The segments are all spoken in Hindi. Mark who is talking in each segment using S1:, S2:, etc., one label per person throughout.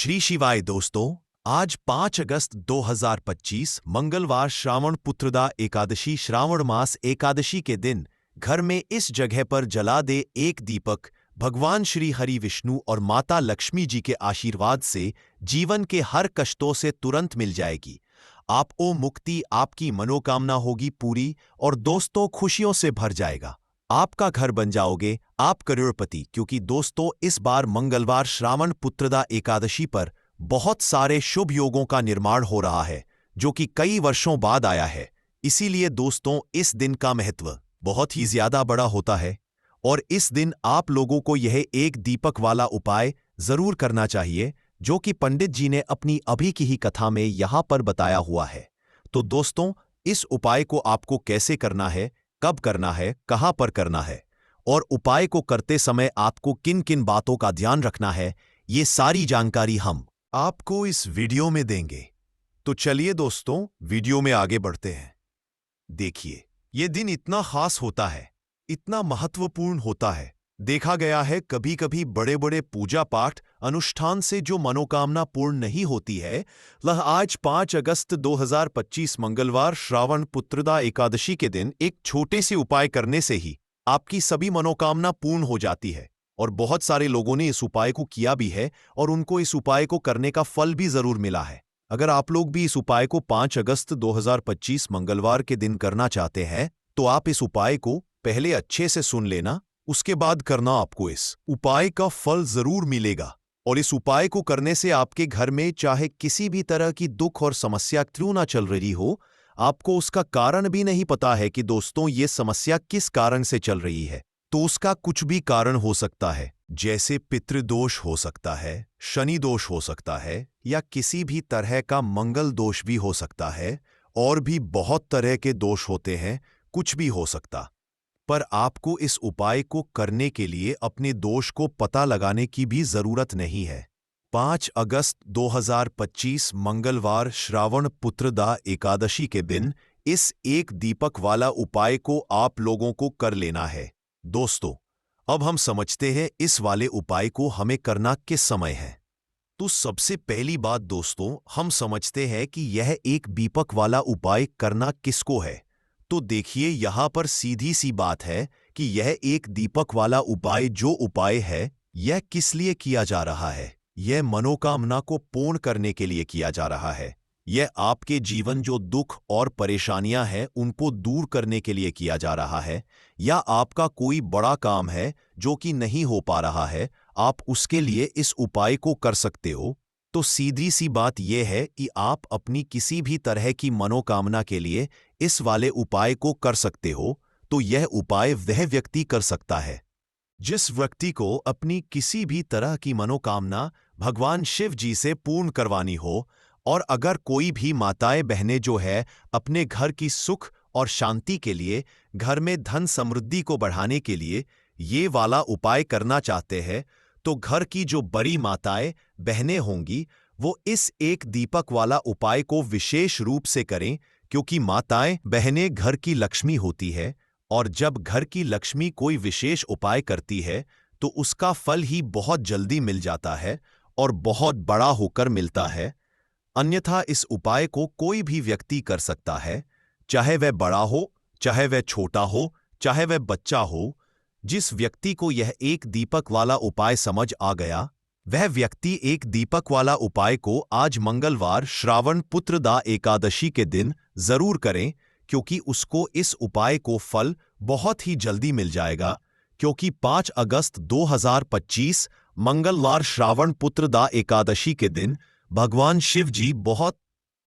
S1: श्री शिवाय दोस्तों, आज 5 अगस्त 2025 मंगलवार श्रावण पुत्रदा एकादशी श्रावण मास एकादशी के दिन घर में इस जगह पर जला दे एक दीपक। भगवान श्री हरि विष्णु और माता लक्ष्मी जी के आशीर्वाद से जीवन के हर कष्टों से तुरंत मिल जाएगी आपको मुक्ति, आपकी मनोकामना होगी पूरी और दोस्तों खुशियों से भर जाएगा। आपका घर बन जाओगे आप करोड़पति, क्योंकि दोस्तों इस बार मंगलवार श्रावण पुत्रदा एकादशी पर बहुत सारे शुभ योगों का निर्माण हो रहा है जो कि कई वर्षों बाद आया है। इसीलिए दोस्तों इस दिन का महत्व बहुत ही ज्यादा बड़ा होता है और इस दिन आप लोगों को यह एक दीपक वाला उपाय जरूर करना चाहिए जो कि पंडित जी ने अपनी अभी की ही कथा में यहां पर बताया हुआ है। तो दोस्तों इस उपाय को आपको कैसे करना है, कब करना है, कहां पर करना है और उपाय को करते समय आपको किन किन बातों का ध्यान रखना है, ये सारी जानकारी हम आपको इस वीडियो में देंगे। तो चलिए दोस्तों वीडियो में आगे बढ़ते हैं। देखिए, ये दिन इतना खास होता है, इतना महत्वपूर्ण होता है। देखा गया है कभी कभी बड़े बड़े पूजा पाठ अनुष्ठान से जो मनोकामना पूर्ण नहीं होती है, वह आज 5 अगस्त 2025 मंगलवार श्रावण पुत्रदा एकादशी के दिन एक छोटे से उपाय करने से ही आपकी सभी मनोकामना पूर्ण हो जाती है। और बहुत सारे लोगों ने इस उपाय को किया भी है और उनको इस उपाय को करने का फल भी जरूर मिला है। अगर आप लोग भी इस उपाय को 5 अगस्त 2025 मंगलवार के दिन करना चाहते हैं तो आप इस उपाय को पहले अच्छे से सुन लेना, उसके बाद करना। आपको इस उपाय का फल जरूर मिलेगा और इस उपाय को करने से आपके घर में चाहे किसी भी तरह की दुख और समस्या क्यों ना चल रही हो, आपको उसका कारण भी नहीं पता है कि दोस्तों ये समस्या किस कारण से चल रही है, तो उसका कुछ भी कारण हो सकता है। जैसे पितृदोष हो सकता है, शनि दोष हो सकता है या किसी भी तरह का मंगल दोष भी हो सकता है और भी बहुत तरह के दोष होते हैं, कुछ भी हो सकता। पर आपको इस उपाय को करने के लिए अपने दोष को पता लगाने की भी जरूरत नहीं है। 5 अगस्त 2025 मंगलवार श्रावण पुत्रदा एकादशी के दिन इस एक दीपक वाला उपाय को आप लोगों को कर लेना है। दोस्तों अब हम समझते हैं इस वाले उपाय को हमें करना किस समय है। तो सबसे पहली बात दोस्तों, हम समझते हैं कि यह एक दीपक वाला उपाय करना किसको है। तो देखिए यहां पर सीधी सी बात है कि यह एक दीपक वाला उपाय जो उपाय है यह किस लिए किया जा रहा है। यह मनोकामना को पूर्ण करने के लिए किया जा रहा है। यह आपके जीवन जो दुख और परेशानियां हैं उनको दूर करने के लिए किया जा रहा है, या आपका कोई बड़ा काम है जो कि नहीं हो पा रहा है, आप उसके लिए इस उपाय को कर सकते हो। तो सीधी सी बात यह है कि आप अपनी किसी भी तरह की मनोकामना के लिए इस वाले उपाय को कर सकते हो। तो यह उपाय वह व्यक्ति कर सकता है जिस व्यक्ति को अपनी किसी भी तरह की मनोकामना भगवान शिव जी से पूर्ण करवानी हो। और अगर कोई भी माताएं बहनें जो है अपने घर की सुख और शांति के लिए, घर में धन समृद्धि को बढ़ाने के लिए ये वाला उपाय करना चाहते हैं, तो घर की जो बड़ी माताएं बहनें होंगी वो इस एक दीपक वाला उपाय को विशेष रूप से करें, क्योंकि माताएं बहनें घर की लक्ष्मी होती है और जब घर की लक्ष्मी कोई विशेष उपाय करती है तो उसका फल ही बहुत जल्दी मिल जाता है और बहुत बड़ा होकर मिलता है। अन्यथा इस उपाय को कोई भी व्यक्ति कर सकता है, चाहे वह बड़ा हो, चाहे वह छोटा हो, चाहे वह बच्चा हो। जिस व्यक्ति को यह एक दीपक वाला उपाय समझ आ गया, वह व्यक्ति एक दीपक वाला उपाय को आज मंगलवार श्रावण पुत्रदा एकादशी के दिन जरूर करें, क्योंकि उसको इस उपाय को फल बहुत ही जल्दी मिल जाएगा। क्योंकि 5 अगस्त 2025 मंगलवार श्रावण पुत्रदा एकादशी के दिन भगवान शिव जी बहुत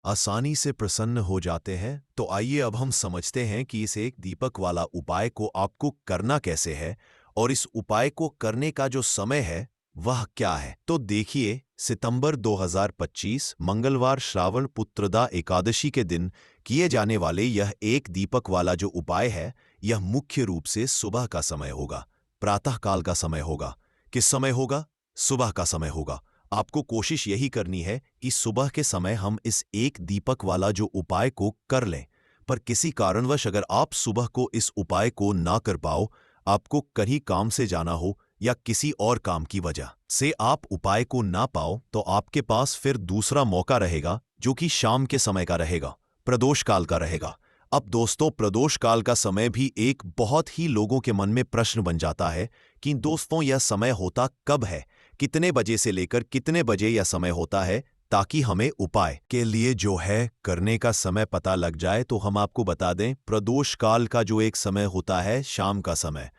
S1: आसानी से प्रसन्न हो जाते हैं। तो आइए अब हम समझते हैं कि इस एक दीपक वाला उपाय को आपको करना कैसे है और इस उपाय को करने का जो समय है वह क्या है। तो देखिए, सितंबर 2025 मंगलवार श्रावण पुत्रदा एकादशी के दिन किए जाने वाले यह एक दीपक वाला जो उपाय है, यह मुख्य रूप से सुबह का समय होगा, प्रातःकाल का समय होगा। किस समय होगा? सुबह का समय होगा। आपको कोशिश यही करनी है कि सुबह के समय हम इस एक दीपक वाला जो उपाय को कर लें। पर किसी कारणवश अगर आप सुबह को इस उपाय को ना कर पाओ, आपको कहीं काम से जाना हो या किसी और काम की वजह से आप उपाय को ना पाओ तो आपके पास फिर दूसरा मौका रहेगा, जो कि शाम के समय का रहेगा, प्रदोष काल का रहेगा। अब दोस्तों, प्रदोष काल का समय भी एक बहुत ही लोगों के मन में प्रश्न बन जाता है कि दोस्तों यह समय होता कब है, कितने बजे से लेकर कितने बजे यह समय होता है, ताकि हमें उपाय के लिए जो है करने का समय पता लग जाए। तो हम आपको बता दें, प्रदोष काल का जो एक समय होता है शाम का समय,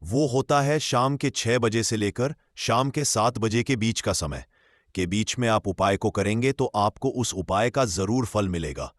S1: वो होता है शाम के 6 बजे से लेकर शाम के 7 बजे के बीच का समय। के बीच में आप उपाय को करेंगे तो आपको उस उपाय का जरूर फल मिलेगा।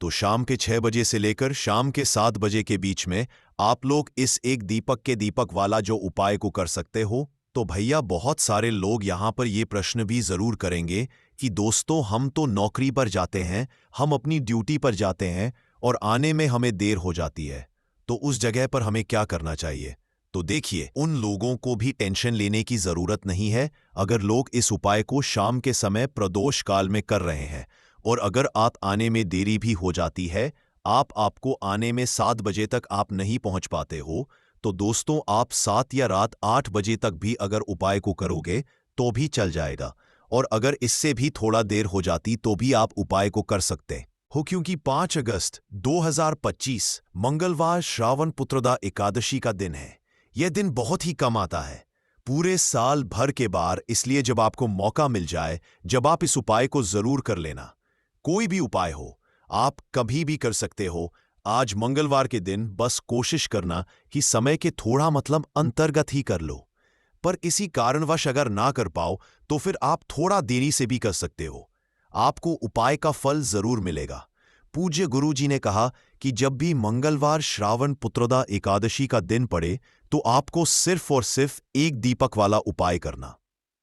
S1: तो शाम के 6 बजे से लेकर शाम के 7 बजे के बीच में आप लोग इस एक दीपक के दीपक वाला जो उपाय को कर सकते हो। तो भैया, बहुत सारे लोग यहां पर ये प्रश्न भी जरूर करेंगे कि दोस्तों हम तो नौकरी पर जाते हैं, हम अपनी ड्यूटी पर जाते हैं और आने में हमें देर हो जाती है, तो उस जगह पर हमें क्या करना चाहिए। तो देखिए, उन लोगों को भी टेंशन लेने की जरूरत नहीं है। अगर लोग इस उपाय को शाम के समय प्रदोष काल में कर रहे हैं और अगर आप आने में देरी भी हो जाती है, आपको आने में 7 बजे तक आप नहीं पहुंच पाते हो, तो दोस्तों आप 7 या रात 8 बजे तक भी अगर उपाय को करोगे तो भी चल जाएगा। और अगर इससे भी थोड़ा देर हो जाती तो भी आप उपाय को कर सकते हो, क्योंकि 5 अगस्त 2025 मंगलवार श्रावण पुत्रदा एकादशी का दिन है। यह दिन बहुत ही कम आता है पूरे साल भर के बार, इसलिए जब आपको मौका मिल जाए, जब आप इस उपाय को जरूर कर लेना। कोई भी उपाय हो, आप कभी भी कर सकते हो। आज मंगलवार के दिन बस कोशिश करना कि समय के थोड़ा अंतर्गत ही कर लो। पर इसी कारणवश अगर ना कर पाओ तो फिर आप थोड़ा देरी से भी कर सकते हो, आपको उपाय का फल जरूर मिलेगा। पूज्य गुरु जी ने कहा कि जब भी मंगलवार श्रावण पुत्रदा एकादशी का दिन पड़े तो आपको सिर्फ और सिर्फ एक दीपक वाला उपाय करना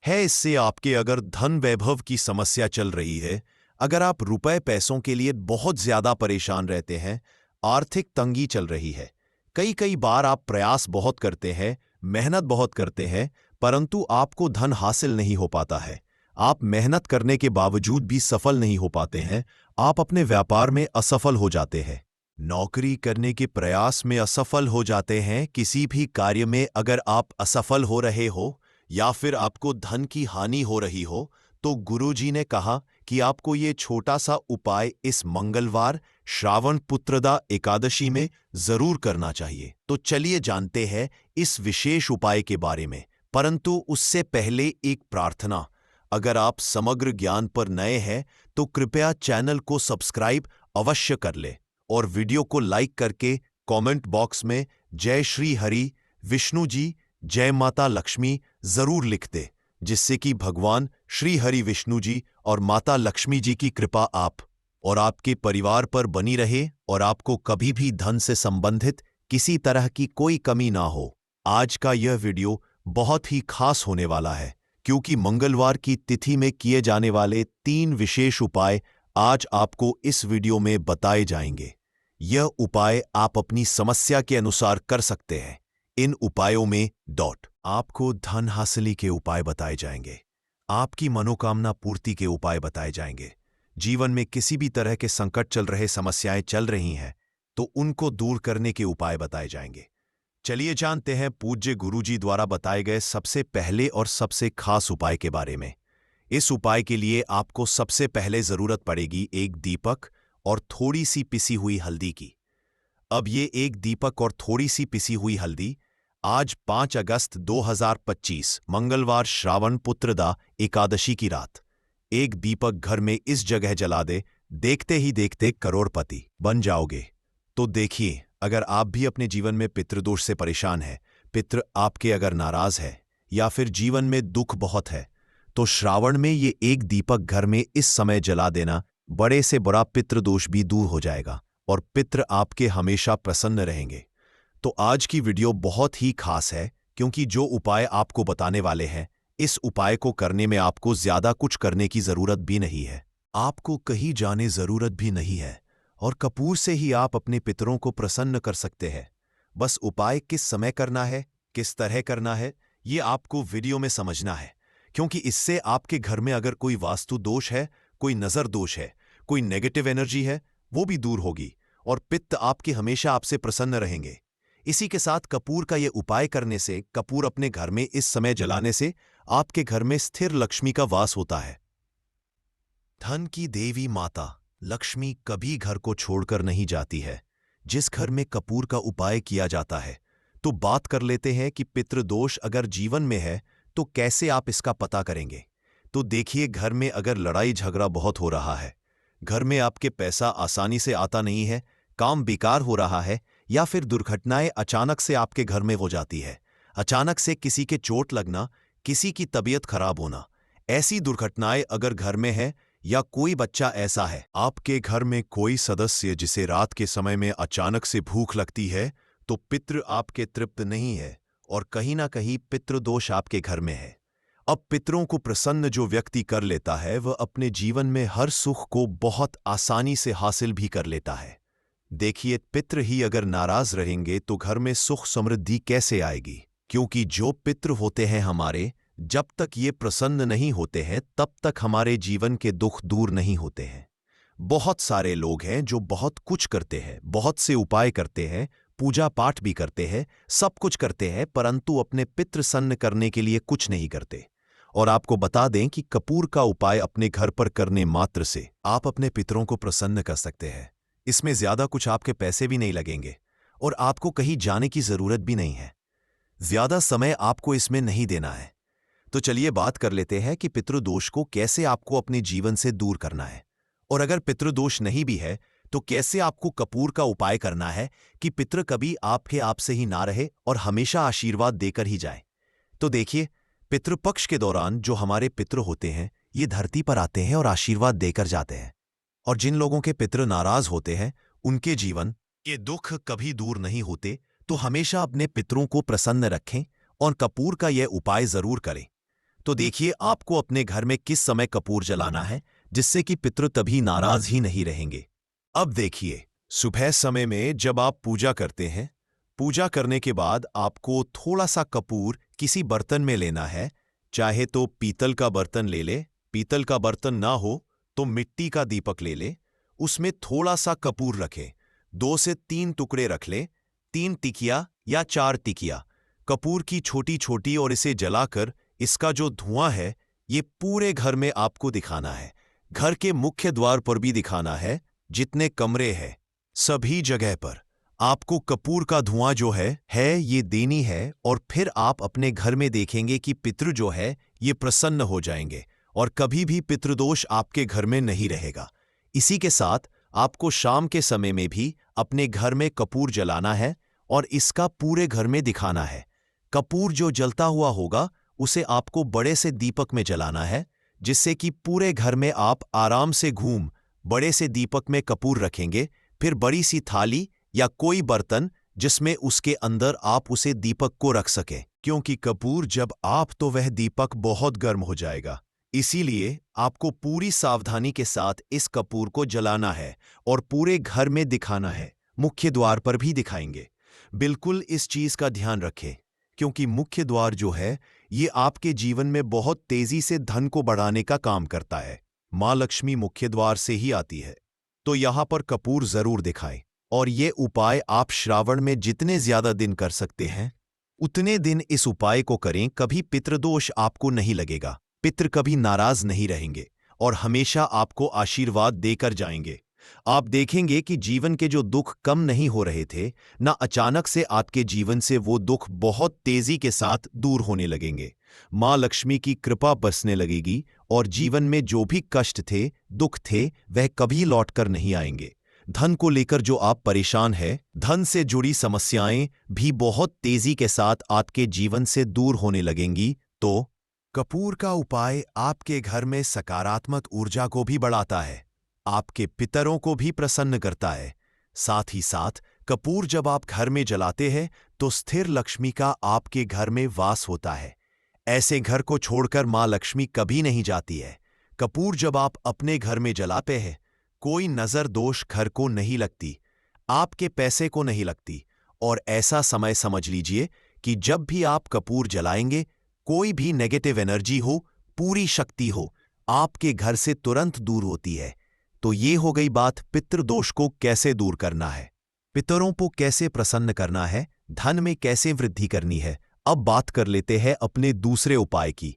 S1: है। इससे आपके अगर धन वैभव की समस्या चल रही है, अगर आप रुपए पैसों के लिए बहुत ज्यादा परेशान रहते हैं, आर्थिक तंगी चल रही है, कई बार आप प्रयास बहुत करते हैं, मेहनत बहुत करते हैं, परंतु आपको धन हासिल नहीं हो पाता है, आप मेहनत करने के बावजूद भी सफल नहीं हो पाते हैं, आप अपने व्यापार में असफल हो जाते हैं, नौकरी करने के प्रयास में असफल हो जाते हैं, किसी भी कार्य में अगर आप असफल हो रहे हो या फिर आपको धन की हानि हो रही हो, तो गुरुजी ने कहा कि आपको ये छोटा सा उपाय इस मंगलवार श्रावण पुत्रदा एकादशी में जरूर करना चाहिए। तो चलिए जानते हैं इस विशेष उपाय के बारे में, परंतु उससे पहले एक प्रार्थना। अगर आप समग्र ज्ञान पर नए हैं तो कृपया चैनल को सब्सक्राइब अवश्य कर ले और वीडियो को लाइक करके कमेंट बॉक्स में जय श्री हरि विष्णु जी, जय माता लक्ष्मी जरूर लिख दे, जिससे कि भगवान श्री हरि विष्णु जी और माता लक्ष्मी जी की कृपा आप और आपके परिवार पर बनी रहे और आपको कभी भी धन से संबंधित किसी तरह की कोई कमी ना हो। आज का यह वीडियो बहुत ही खास होने वाला है, क्योंकि मंगलवार की तिथि में किए जाने वाले 3 विशेष उपाय आज आपको इस वीडियो में बताए जाएंगे। यह उपाय आप अपनी समस्या के अनुसार कर सकते हैं। इन उपायों में आपको धन हासिली के उपाय बताए जाएंगे, आपकी मनोकामना पूर्ति के उपाय बताए जाएंगे, जीवन में किसी भी तरह के संकट चल रहे, समस्याएं चल रही हैं तो उनको दूर करने के उपाय बताए जाएंगे। चलिए जानते हैं पूज्य गुरुजी द्वारा बताए गए सबसे पहले और सबसे खास उपाय के बारे में। इस उपाय के लिए आपको सबसे पहले जरूरत पड़ेगी एक दीपक और थोड़ी सी पिसी हुई हल्दी की। अब ये एक दीपक और थोड़ी सी पिसी हुई हल्दी आज 5 अगस्त 2025 मंगलवार श्रावण पुत्रदा एकादशी की रात एक दीपक घर में इस जगह जला दे, देखते ही देखते करोड़पति बन जाओगे। तो देखिए, अगर आप भी अपने जीवन में पितृदोष से परेशान हैं, पितृ आपके अगर नाराज है या फिर जीवन में दुख बहुत है, तो श्रावण में ये एक दीपक घर में इस समय जला देना, बड़े से बड़ा पितृदोष भी दूर हो जाएगा और पितृ आपके हमेशा प्रसन्न रहेंगे। तो आज की वीडियो बहुत ही खास है, क्योंकि जो उपाय आपको बताने वाले हैं, इस उपाय को करने में आपको ज्यादा कुछ करने की जरूरत भी नहीं है, आपको कहीं जाने जरूरत भी नहीं है और कपूर से ही आप अपने पितरों को प्रसन्न कर सकते हैं। बस उपाय किस समय करना है, किस तरह करना है, ये आपको वीडियो में समझना है, क्योंकि इससे आपके घर में अगर कोई वास्तु दोष है, कोई नजर दोष है, कोई नेगेटिव एनर्जी है, वो भी दूर होगी और पित्त आपके हमेशा आपसे प्रसन्न रहेंगे। इसी के साथ कपूर का ये उपाय करने से, कपूर अपने घर में इस समय जलाने से आपके घर में स्थिर लक्ष्मी का वास होता है। धन की देवी माता लक्ष्मी कभी घर को छोड़कर नहीं जाती है। जिस घर में कपूर का उपाय किया जाता है, तो बात कर लेते हैं कि पितृदोष अगर जीवन में है तो कैसे आप इसका पता करेंगे। तो देखिए, घर में अगर लड़ाई झगड़ा बहुत हो रहा है, घर में आपके पैसा आसानी से आता नहीं है, काम बेकार हो रहा है, या फिर दुर्घटनाएं अचानक से आपके घर में हो जाती है, अचानक से किसी के चोट लगना, किसी की तबीयत खराब होना, ऐसी दुर्घटनाएं अगर घर में है, या कोई बच्चा ऐसा है, आपके घर में कोई सदस्य जिसे रात के समय में अचानक से भूख लगती है, तो पितृ आपके तृप्त नहीं है और कहीं ना कहीं पितृदोष आपके घर में है। अब पितरों को प्रसन्न जो व्यक्ति कर लेता है, वह अपने जीवन में हर सुख को बहुत आसानी से हासिल भी कर लेता है। देखिए, पितृ ही अगर नाराज रहेंगे तो घर में सुख समृद्धि कैसे आएगी? क्योंकि जो पितृ होते हैं हमारे, जब तक ये प्रसन्न नहीं होते हैं तब तक हमारे जीवन के दुख दूर नहीं होते हैं। बहुत सारे लोग हैं जो बहुत कुछ करते हैं, बहुत से उपाय करते हैं, पूजा पाठ भी करते हैं, सब कुछ करते हैं, परंतु अपने पितृ सन्न करने के लिए कुछ नहीं करते। और आपको बता दें कि कपूर का उपाय अपने घर पर करने मात्र से आप अपने पितरों को प्रसन्न कर सकते हैं। इसमें ज्यादा कुछ आपके पैसे भी नहीं लगेंगे और आपको कहीं जाने की जरूरत भी नहीं है। ज्यादा समय आपको इसमें नहीं देना है। तो चलिए बात कर लेते हैं कि पितृदोष को कैसे आपको अपने जीवन से दूर करना है, और अगर पितृदोष नहीं भी है तो कैसे आपको कपूर का उपाय करना है कि पितृ कभी आपके आप से ही ना रहे और हमेशा आशीर्वाद देकर ही जाए। तो देखिए, पितृपक्ष के दौरान जो हमारे पितृ होते हैं, ये धरती पर आते हैं और आशीर्वाद देकर जाते हैं। और जिन लोगों के पितृ नाराज होते हैं, उनके जीवन के दुख कभी दूर नहीं होते। तो हमेशा अपने पितरों को प्रसन्न रखें और कपूर का यह उपाय जरूर करें। तो देखिए, आपको अपने घर में किस समय कपूर जलाना है जिससे कि पितृ तभी नाराज ही नहीं रहेंगे। अब देखिए, सुबह समय में जब आप पूजा करते हैं, पूजा करने के बाद आपको थोड़ा सा कपूर किसी बर्तन में लेना है। चाहे तो पीतल का बर्तन ले ले, पीतल का बर्तन ना हो तो मिट्टी का दीपक ले ले, उसमें थोड़ा सा कपूर रखें, 2 से 3 टुकड़े रख ले, 3 टिकिया या 4 टिकिया कपूर की छोटी छोटी, और इसे जलाकर इसका जो धुआं है ये पूरे घर में आपको दिखाना है। घर के मुख्य द्वार पर भी दिखाना है, जितने कमरे हैं सभी जगह पर आपको कपूर का धुआं जो है ये देनी है। और फिर आप अपने घर में देखेंगे कि पितृ जो है ये प्रसन्न हो जाएंगे और कभी भी पितृदोष आपके घर में नहीं रहेगा। इसी के साथ आपको शाम के समय में भी अपने घर में कपूर जलाना है और इसका पूरे घर में दिखाना है। कपूर जो जलता हुआ होगा उसे आपको बड़े से दीपक में जलाना है, जिससे कि पूरे घर में आप आराम से घूम बड़े से दीपक में कपूर रखेंगे। फिर बड़ी सी थाली या कोई बर्तन जिसमें उसके अंदर आप उसे दीपक को रख सकें, क्योंकि कपूर जब आप तो वह दीपक बहुत गर्म हो जाएगा। इसीलिए आपको पूरी सावधानी के साथ इस कपूर को जलाना है और पूरे घर में दिखाना है। मुख्य द्वार पर भी दिखाएंगे। बिल्कुल इस चीज का ध्यान रखें, क्योंकि मुख्य द्वार जो है ये आपके जीवन में बहुत तेजी से धन को बढ़ाने का काम करता है। मां लक्ष्मी मुख्य द्वार से ही आती है, तो यहां पर कपूर जरूर दिखाएं। और ये उपाय आप श्रावण में जितने ज्यादा दिन कर सकते हैं उतने दिन इस उपाय को करें। कभी पितृदोष आपको नहीं लगेगा, पितृ कभी नाराज नहीं रहेंगे और हमेशा आपको आशीर्वाद देकर जाएंगे। आप देखेंगे कि जीवन के जो दुख कम नहीं हो रहे थे ना, अचानक से आपके जीवन से वो दुख बहुत तेजी के साथ दूर होने लगेंगे। मां लक्ष्मी की कृपा बरसने लगेगी और जीवन में जो भी कष्ट थे, दुख थे, वह कभी लौटकर नहीं आएंगे। धन को लेकर जो आप परेशान हैं, धन से जुड़ी समस्याएं भी बहुत तेजी के साथ आपके जीवन से दूर होने लगेंगी। तो कपूर का उपाय आपके घर में सकारात्मक ऊर्जा को भी बढ़ाता है, आपके पितरों को भी प्रसन्न करता है। साथ ही साथ कपूर जब आप घर में जलाते हैं तो स्थिर लक्ष्मी का आपके घर में वास होता है। ऐसे घर को छोड़कर मां लक्ष्मी कभी नहीं जाती है। कपूर जब आप अपने घर में जलाते हैं, कोई नजर दोष घर को नहीं लगती, आपके पैसे को नहीं लगती। और ऐसा समय समझ लीजिए कि जब भी आप कपूर जलाएंगे, कोई भी नेगेटिव एनर्जी हो, पूरी शक्ति हो, आपके घर से तुरंत दूर होती है। तो ये हो गई बात पितृदोष को कैसे दूर करना है, पितरों को कैसे प्रसन्न करना है। धन में कैसे वृद्धि करनी है। अब बात कर लेते हैं अपने दूसरे उपाय की।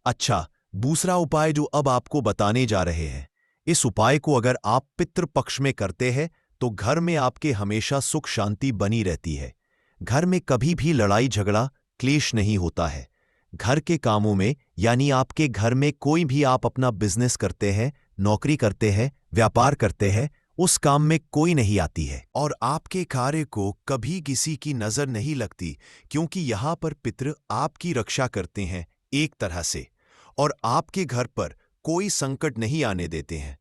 S1: अच्छा, दूसरा उपाय जो अब आपको बताने जा रहे हैं, इस उपाय को अगर आप पितृपक्ष में करते हैं तो घर में आपके हमेशा सुख शांति बनी रहती है। घर में कभी भी लड़ाई झगड़ा क्लेश नहीं होता है। घर के कामों में, यानी आपके घर में कोई भी आप अपना बिजनेस करते हैं, नौकरी करते हैं, व्यापार करते हैं, उस काम में कोई नहीं आती है और आपके कार्य को कभी किसी की नजर नहीं लगती, क्योंकि यहां पर पितृ आपकी रक्षा करते हैं एक तरह से, और आपके घर पर कोई संकट नहीं आने देते हैं।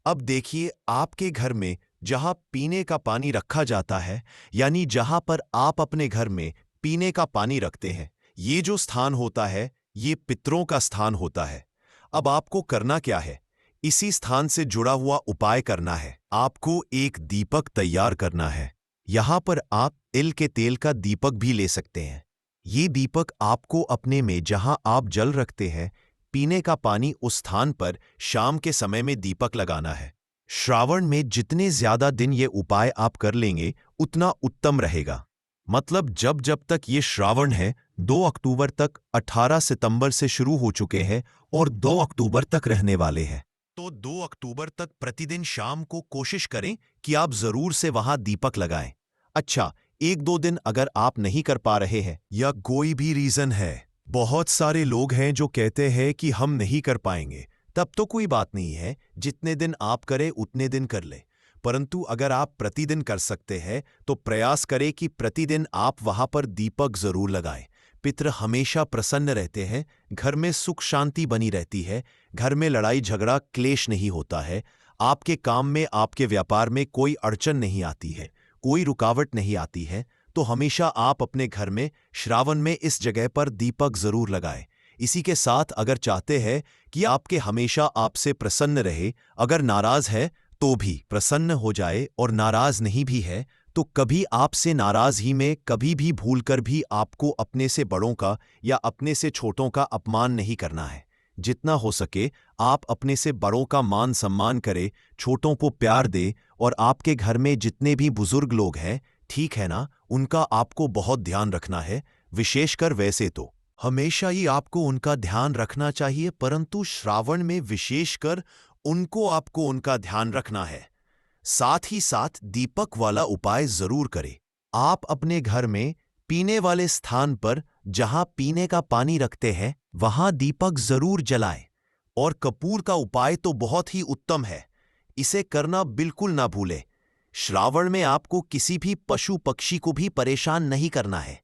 S1: अब देखिए, आपके घर में जहां पीने का पानी रखा जाता है, यानी जहां पर आप अपने घर में पीने का पानी रखते हैं, ये जो स्थान होता है ये पितरों का स्थान होता है। अब आपको करना क्या है, इसी स्थान से जुड़ा हुआ उपाय करना है। आपको एक दीपक तैयार करना है। यहां पर आप तिल के तेल का दीपक भी ले सकते हैं। ये दीपक आपको अपने में जहां आप जल रखते हैं पीने का पानी, उस स्थान पर शाम के समय में दीपक लगाना है। श्रावण में जितने ज्यादा दिन ये उपाय आप कर लेंगे उतना उत्तम रहेगा। मतलब जब जब तक ये श्रावण है, 2 अक्टूबर तक, 18 सितंबर से शुरू हो चुके हैं और 2 अक्टूबर तक रहने वाले हैं। तो 2 अक्टूबर तक प्रतिदिन शाम को कोशिश करें कि आप जरूर से वहां दीपक लगाएं। अच्छा, 1-2 दिन अगर आप नहीं कर पा रहे हैं या कोई भी रीजन है, बहुत सारे लोग हैं जो कहते हैं कि हम नहीं कर पाएंगे, तब तो कोई बात नहीं है, जितने दिन आप करें उतने दिन कर ले। परंतु अगर आप प्रतिदिन कर सकते हैं तो प्रयास करें कि प्रतिदिन आप वहां पर दीपक जरूर लगाएं। पितृ हमेशा प्रसन्न रहते हैं, घर में सुख शांति बनी रहती है, घर में लड़ाई झगड़ा क्लेश नहीं होता है, आपके काम में, आपके व्यापार में कोई अड़चन नहीं आती है, कोई रुकावट नहीं आती है। तो हमेशा आप अपने घर में श्रावण में इस जगह पर दीपक जरूर लगाएं। इसी के साथ अगर चाहते हैं कि आपके हमेशा आपसे प्रसन्न रहे, अगर नाराज है तो भी प्रसन्न हो जाए, और नाराज नहीं भी है तो कभी आपसे नाराज ही में कभी भी भूलकर भी आपको अपने से बड़ों का या अपने से छोटों का अपमान नहीं करना है। जितना हो सके आप अपने से बड़ों का मान सम्मान करें, छोटों को प्यार दे, और आपके घर में जितने भी बुजुर्ग लोग हैं, ठीक है ना, उनका आपको बहुत ध्यान रखना है। विशेषकर वैसे तो हमेशा ही आपको उनका ध्यान रखना चाहिए, परंतु श्रावण में विशेषकर उनको आपको उनका ध्यान रखना है। साथ ही साथ दीपक वाला उपाय जरूर करें। आप अपने घर में पीने वाले स्थान पर जहां पीने का पानी रखते हैं वहां दीपक जरूर जलाएं। और कपूर का उपाय तो बहुत ही उत्तम है, इसे करना बिल्कुल ना भूलें। श्रावण में आपको किसी भी पशु पक्षी को भी परेशान नहीं करना है,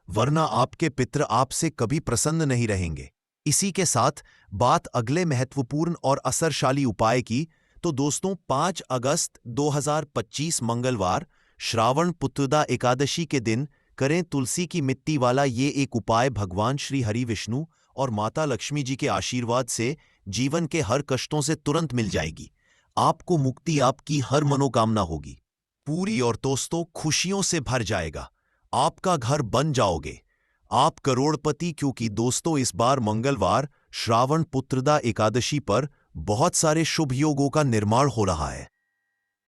S1: वरना आपके पितृ आपसे कभी प्रसन्न नहीं रहेंगे। इसी के साथ बात अगले महत्वपूर्ण और असरशाली उपाय की, तो दोस्तों 5 अगस्त 2025 मंगलवार श्रावण पुत्रदा एकादशी के दिन करें तुलसी की मिट्टी वाला ये एक उपाय। भगवान श्री हरि विष्णु और माता लक्ष्मी जी के आशीर्वाद से जीवन के हर कष्टों से तुरंत मिल जाएगी। आपको मुक्ति, आपकी हर मनोकामना होगी पूरी, और दोस्तों खुशियों से भर जाएगा। आपका घर बन जाओगे, आप करोड़पति, क्योंकि दोस्तों इस बार मंगलवार श्रावण पुत्रदा एकादशी पर बहुत सारे शुभ योगों का निर्माण हो रहा है,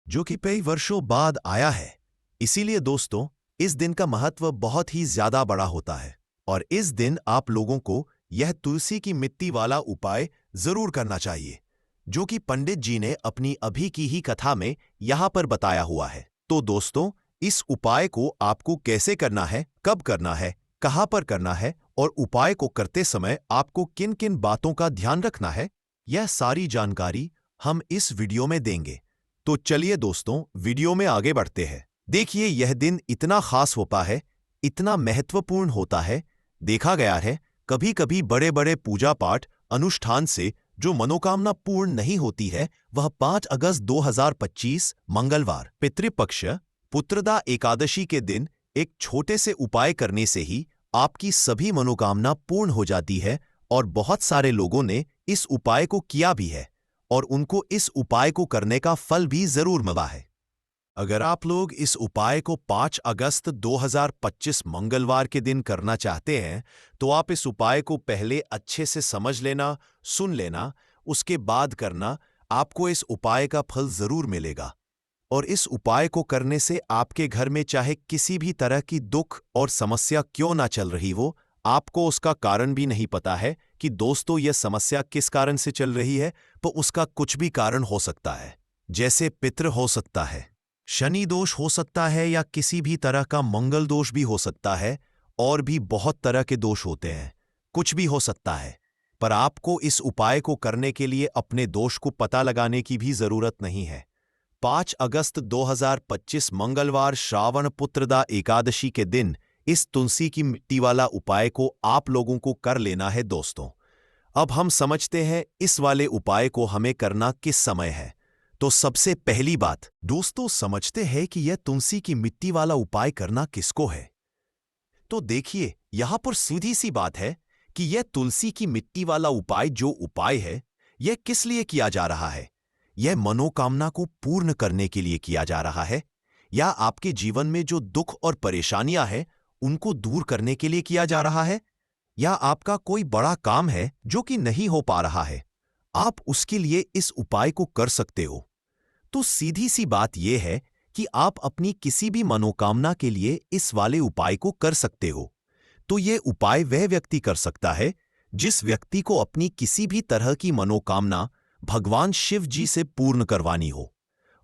S1: जो कि कई वर्षों बाद आया है। इसीलिए दोस्तों इस दिन का महत्व बहुत ही ज्यादा बड़ा होता है, और इस दिन आप लोगों को यह तुलसी की मिट्टी वाला उपाय जरूर करना चाहिए, जो कि पंडित जी ने अपनी अभी की ही कथा में यहां पर बताया हुआ है। तो दोस्तों इस उपाय को आपको कैसे करना है, कब करना है, कहां पर करना है, और उपाय को करते समय आपको किन किन बातों का ध्यान रखना है, यह सारी जानकारी हम इस वीडियो में देंगे। तो चलिए दोस्तों वीडियो में आगे बढ़ते हैं। देखिए, यह दिन इतना खास होता है, इतना महत्वपूर्ण होता है। देखा गया है कभी कभी बड़े बड़े पूजा पाठ अनुष्ठान से जो मनोकामना पूर्ण नहीं होती है, वह 5 अगस्त 2025 मंगलवार पितृपक्ष पुत्रदा एकादशी के दिन एक छोटे से उपाय करने से ही आपकी सभी मनोकामना पूर्ण हो जाती है। और बहुत सारे लोगों ने इस उपाय को किया भी है, और उनको इस उपाय को करने का फल भी जरूर मिला है। अगर आप लोग इस उपाय को 5 अगस्त 2025 मंगलवार के दिन करना चाहते हैं, तो आप इस उपाय को पहले अच्छे से समझ लेना, सुन लेना, उसके बाद करना। आपको इस उपाय का फल जरूर मिलेगा। और इस उपाय को करने से आपके घर में चाहे किसी भी तरह की दुख और समस्या क्यों ना चल रही हो, आपको उसका कारण भी नहीं पता है कि दोस्तों यह समस्या किस कारण से चल रही है, तो उसका कुछ भी कारण हो सकता है। जैसे पितृ हो सकता है, शनि दोष हो सकता है, या किसी भी तरह का मंगल दोष भी हो सकता है। और भी बहुत तरह के दोष होते हैं, कुछ भी हो सकता है। पर आपको इस उपाय को करने के लिए अपने दोष को पता लगाने की भी जरूरत नहीं है। 5 अगस्त 2025 मंगलवार श्रावण पुत्रदा एकादशी के दिन इस तुलसी की मिट्टी वाला उपाय को आप लोगों को कर लेना है दोस्तों। अब हम समझते हैं इस वाले उपाय को हमें करना किस समय है। तो सबसे पहली बात दोस्तों, समझते हैं कि यह तुलसी की मिट्टी वाला उपाय करना किसको है। तो देखिए, यहां पर सीधी सी बात है कि यह तुलसी की मिट्टी वाला उपाय जो उपाय है, यह किस लिए किया जा रहा है। यह मनोकामना को पूर्ण करने के लिए किया जा रहा है, या आपके जीवन में जो दुख और परेशानियां हैं उनको दूर करने के लिए किया जा रहा है, या आपका कोई बड़ा काम है जो कि नहीं हो पा रहा है, आप उसके लिए इस उपाय को कर सकते हो। तो सीधी सी बात यह है कि आप अपनी किसी भी मनोकामना के लिए इस वाले उपाय को कर सकते हो। तो यह उपाय वह व्यक्ति कर सकता है जिस व्यक्ति को अपनी किसी भी तरह की मनोकामना भगवान शिव जी से पूर्ण करवानी हो।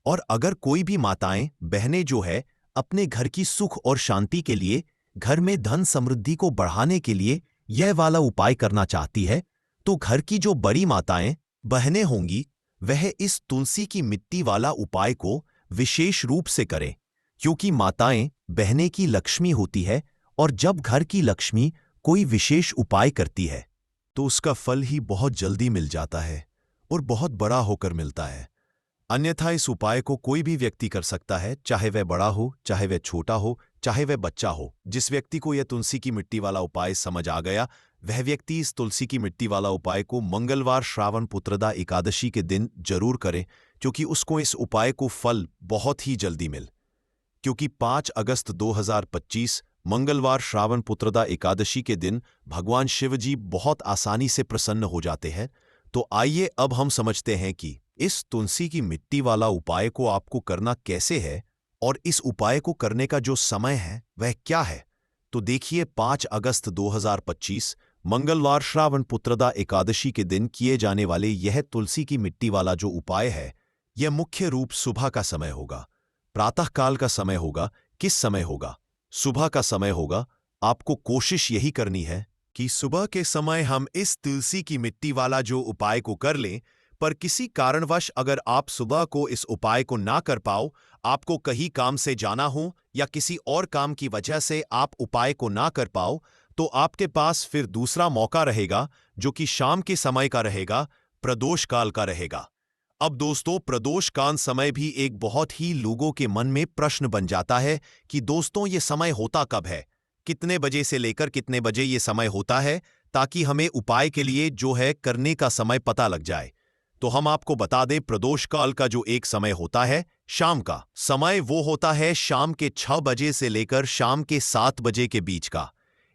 S1: और अगर कोई भी माताएं बहनें जो है अपने घर की सुख और शांति के लिए, घर में धन समृद्धि को बढ़ाने के लिए यह वाला उपाय करना चाहती है, तो घर की जो बड़ी माताएं बहनें होंगी वह इस तुलसी की मिट्टी वाला उपाय को विशेष रूप से करें, क्योंकि माताएं बहनें की लक्ष्मी होती है। और जब घर की लक्ष्मी कोई विशेष उपाय करती है तो उसका फल ही बहुत जल्दी मिल जाता है और बहुत बड़ा होकर मिलता है। अन्यथा इस उपाय को कोई भी व्यक्ति कर सकता है, चाहे वह बड़ा हो, चाहे वह छोटा हो, चाहे वह बच्चा हो। जिस व्यक्ति को यह तुलसी की मिट्टी वाला उपाय समझ आ गया, वह व्यक्ति इस तुलसी की मिट्टी वाला उपाय को मंगलवार श्रावण पुत्रदा एकादशी के दिन जरूर करे, क्योंकि उसको इस उपाय को फल बहुत ही जल्दी मिल। क्योंकि 5 अगस्त 2025 मंगलवार श्रावण पुत्रदा एकादशी के दिन भगवान शिव जी बहुत आसानी से प्रसन्न हो जाते हैं। तो आइए अब हम समझते हैं कि इस तुलसी की मिट्टी वाला उपाय को आपको करना कैसे है, और इस उपाय को करने का जो समय है वह क्या है। तो देखिए, 5 अगस्त 2025 मंगलवार श्रावण पुत्रदा एकादशी के दिन किए जाने वाले यह तुलसी की मिट्टी वाला जो उपाय है, यह मुख्य रूप सुबह का समय होगा, प्रातःकाल का समय होगा। किस समय होगा? सुबह का समय होगा। आपको कोशिश यही करनी है कि सुबह के समय हम इस तुलसी की मिट्टी वाला जो उपाय को कर लें। पर किसी कारणवश अगर आप सुबह को इस उपाय को ना कर पाओ, आपको कहीं काम से जाना हो या किसी और काम की वजह से आप उपाय को ना कर पाओ, तो आपके पास फिर दूसरा मौका रहेगा जो कि शाम के समय का रहेगा, प्रदोष काल का रहेगा। अब दोस्तों, प्रदोष काल समय भी एक बहुत ही लोगों के मन में प्रश्न बन जाता है कि दोस्तों ये समय होता कब है, कितने बजे से लेकर कितने बजे ये समय होता है, ताकि हमें उपाय के लिए जो है करने का समय पता लग जाए। तो हम आपको बता दें, प्रदोष काल का जो एक समय होता है शाम का समय, वो होता है शाम के 6 बजे से लेकर शाम के 7 बजे के बीच का।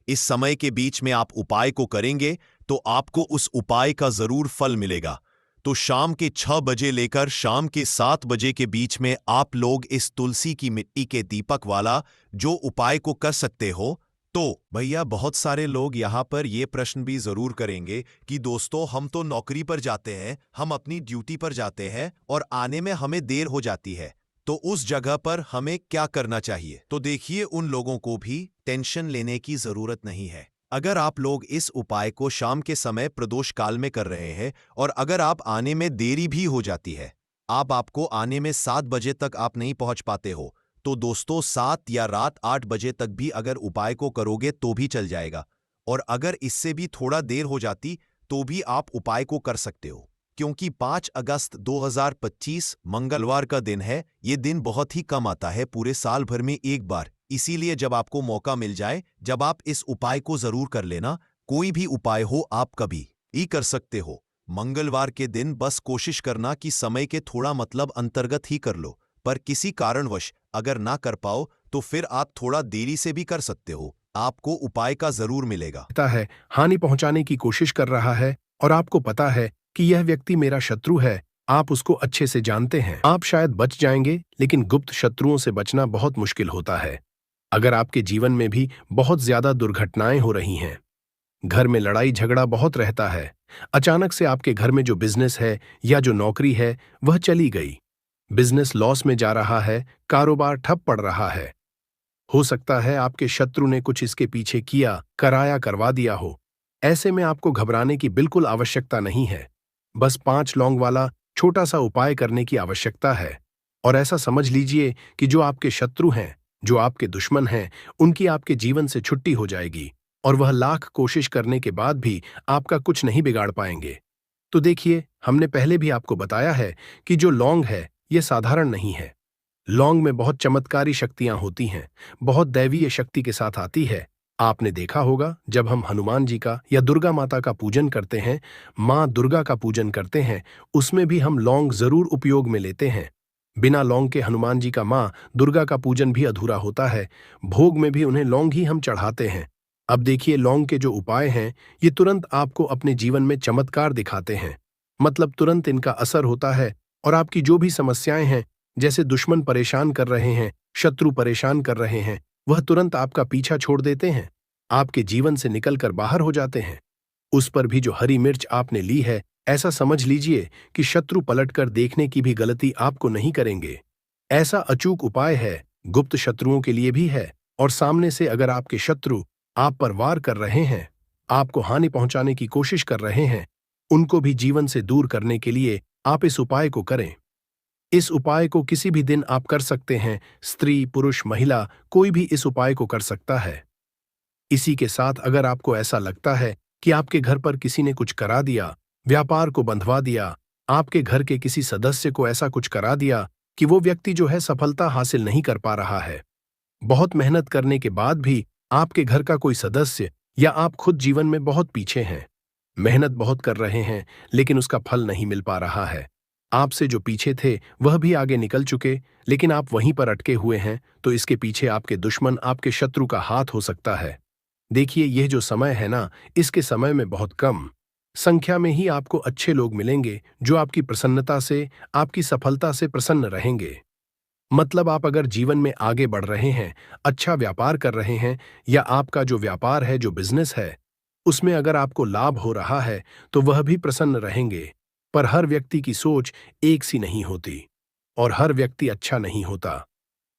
S1: इस समय के बीच में आप उपाय को करेंगे तो आपको उस उपाय का जरूर फल मिलेगा। तो शाम के 6 बजे लेकर शाम के 7 बजे के बीच में आप लोग इस तुलसी की मिट्टी के दीपक वाला जो उपाय को कर सकते हो। तो भैया, बहुत सारे लोग यहाँ पर ये प्रश्न भी जरूर करेंगे कि दोस्तों हम तो नौकरी पर जाते हैं, हम अपनी ड्यूटी पर जाते हैं और आने में हमें देर हो जाती है, तो उस जगह पर हमें क्या करना चाहिए। तो देखिए, उन लोगों को भी टेंशन लेने की जरूरत नहीं है। अगर आप लोग इस उपाय को शाम के समय प्रदोष काल में कर रहे हैं और अगर आप आने में देरी भी हो जाती है, आपको आने में 7 बजे तक आप नहीं पहुंच पाते हो, तो दोस्तों 7 या रात 8 बजे तक भी अगर उपाय को करोगे तो भी चल जाएगा। और अगर इससे भी थोड़ा देर हो जाती तो भी आप उपाय को कर सकते हो, क्योंकि 5 अगस्त 2025 मंगलवार का दिन है। ये दिन बहुत ही कम आता है, पूरे साल भर में एक बार। इसीलिए जब आपको मौका मिल जाए, जब आप इस उपाय को जरूर कर लेना। कोई भी उपाय हो आप कभी ही कर सकते हो। मंगलवार के दिन बस कोशिश करना कि समय के थोड़ा मतलब अंतर्गत ही कर लो, पर किसी कारणवश अगर ना कर पाओ तो फिर आप थोड़ा देरी से भी कर सकते हो, आपको उपाय का जरूर मिलेगा।
S2: पता है हानि पहुंचाने की कोशिश कर रहा है और आपको पता है कि यह व्यक्ति मेरा शत्रु है, आप उसको अच्छे से जानते हैं। आप शायद बच जाएंगे, लेकिन गुप्त शत्रुओं से बचना बहुत मुश्किल होता है। अगर आपके जीवन में भी बहुत ज्यादा दुर्घटनाएं हो रही हैं, घर में लड़ाई झगड़ा बहुत रहता है, अचानक से आपके घर में जो बिजनेस है या जो नौकरी है वह चली गई, बिजनेस लॉस में जा रहा है, कारोबार ठप पड़ रहा है, हो सकता है आपके शत्रु ने कुछ इसके पीछे किया, कराया, करवा दिया हो। ऐसे में आपको घबराने की बिल्कुल आवश्यकता नहीं है। बस 5 लौंग वाला छोटा सा उपाय करने की आवश्यकता है। और ऐसा समझ लीजिए कि जो आपके शत्रु हैं, जो आपके दुश्मन हैं, उनकी आपके जीवन से छुट्टी हो जाएगी और वह लाख कोशिश करने के बाद भी आपका कुछ नहीं बिगाड़ पाएंगे। तो देखिए, हमने पहले भी आपको बताया है कि जो लौंग है, ये साधारण नहीं है। लौंग में बहुत चमत्कारी शक्तियां होती हैं, बहुत दैवीय शक्ति के साथ आती है। आपने देखा होगा, जब हम हनुमान जी का या दुर्गा माता का पूजन करते हैं, माँ दुर्गा का पूजन करते हैं, उसमें भी हम लौंग जरूर उपयोग में लेते हैं। बिना लौंग के हनुमान जी का, माँ दुर्गा का पूजन भी अधूरा होता है। भोग में भी उन्हें लौंग ही हम चढ़ाते हैं। अब देखिए, लौंग के जो उपाय हैं, ये तुरंत आपको अपने जीवन में चमत्कार दिखाते हैं। मतलब तुरंत इनका असर होता है और आपकी जो भी समस्याएं हैं, जैसे दुश्मन परेशान कर रहे हैं, शत्रु परेशान कर रहे हैं, वह तुरंत आपका पीछा छोड़ देते हैं, आपके जीवन से निकलकर बाहर हो जाते हैं। उस पर भी जो हरी मिर्च आपने ली है, ऐसा समझ लीजिए कि शत्रु पलटकर देखने की भी गलती आपको नहीं करेंगे। ऐसा अचूक उपाय है, गुप्त शत्रुओं के लिए भी है, और सामने से अगर आपके शत्रु आप पर वार कर रहे हैं, आपको हानि पहुंचाने की कोशिश कर रहे हैं, उनको भी जीवन से दूर करने के लिए आप इस उपाय को करें। इस उपाय को किसी भी दिन आप कर सकते हैं। स्त्री, पुरुष, महिला, कोई भी इस उपाय को कर सकता है। इसी के साथ अगर आपको ऐसा लगता है कि आपके घर पर किसी ने कुछ करा दिया, व्यापार को बंधवा दिया, आपके घर के किसी सदस्य को ऐसा कुछ करा दिया कि वो व्यक्ति जो है सफलता हासिल नहीं कर पा रहा है, बहुत मेहनत करने के बाद भी आपके घर का कोई सदस्य या आप खुद जीवन में बहुत पीछे हैं, मेहनत बहुत कर रहे हैं लेकिन उसका फल नहीं मिल पा रहा है, आपसे जो पीछे थे वह भी आगे निकल चुके, लेकिन आप वहीं पर अटके हुए हैं, तो इसके पीछे आपके दुश्मन, आपके शत्रु का हाथ हो सकता है। देखिए, यह जो समय है ना, इसके समय में बहुत कम संख्या में ही आपको अच्छे लोग मिलेंगे जो आपकी प्रसन्नता से, आपकी सफलता से प्रसन्न रहेंगे। मतलब आप अगर जीवन में आगे बढ़ रहे हैं, अच्छा व्यापार कर रहे हैं, या आपका जो व्यापार है, जो बिजनेस है, उसमें अगर आपको लाभ हो रहा है, तो वह भी प्रसन्न रहेंगे। पर हर व्यक्ति की सोच एक सी नहीं होती और हर व्यक्ति अच्छा नहीं होता।